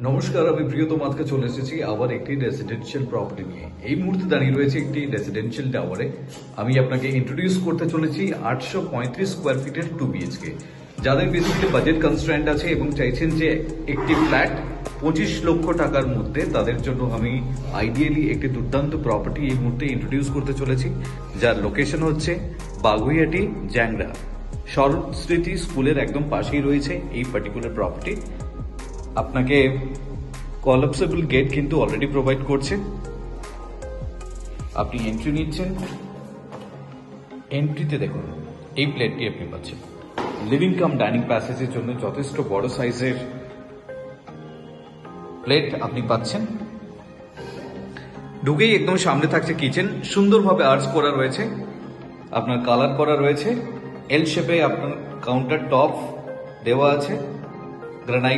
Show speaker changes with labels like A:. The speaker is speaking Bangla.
A: নমস্কার, আমি প্রিয়তম আজকে চলে এসেছি আবার একটি রেসিডেন্সিয়াল প্রপার্টি নিয়ে। এই মুহূর্তে দাঁড়িয়ে রয়েছে একটি রেসিডেন্সিয়াল টাওয়ারে। আমি আপনাকে ইন্ট্রোডিউস করতে চলেছি 835 স্কোয়ার ফিটের 2 BHK। যাদের বেসিক্যালি বাজেট কনস্ট্রেন্ট আছে এবং চাইছেন যে একটি ফ্ল্যাট 25 লক্ষ টাকার মধ্যে, তাদের জন্য আমি আইডিয়ালি একটি দুর্দান্ত প্রপার্টি এই মুহূর্তে ইন্ট্রোডিউস করতে চলেছি, যার লোকেশন হচ্ছে বাগুইহাটি, জ্যাংড়া। শরৎ স্মৃতি স্কুলের একদম পাশেই রয়েছে এই পার্টিকুলার প্রপার্টি। আপনাকে কলাপসেবল গেট কিন্তু অলরেডি প্রোভাইড করছে। আপনি এন্ট্রি নিচ্ছেন, এন্ট্রিতে দেখুন এই প্লেটটি আপনি পাচ্ছেন। লিভিং কাম ডাইনিং প্যাসেজের জন্য যথেষ্ট বড় সাইজের প্লেট আপনি পাচ্ছেন। ঢুকেই একদম সামনে থাকছে কিচেন, সুন্দরভাবে আর্চ করা রয়েছে, আপনার কালার করা রয়েছে। এল শেপে আপনার কাউন্টার টপ দেওয়া আছে, গ্রানাইট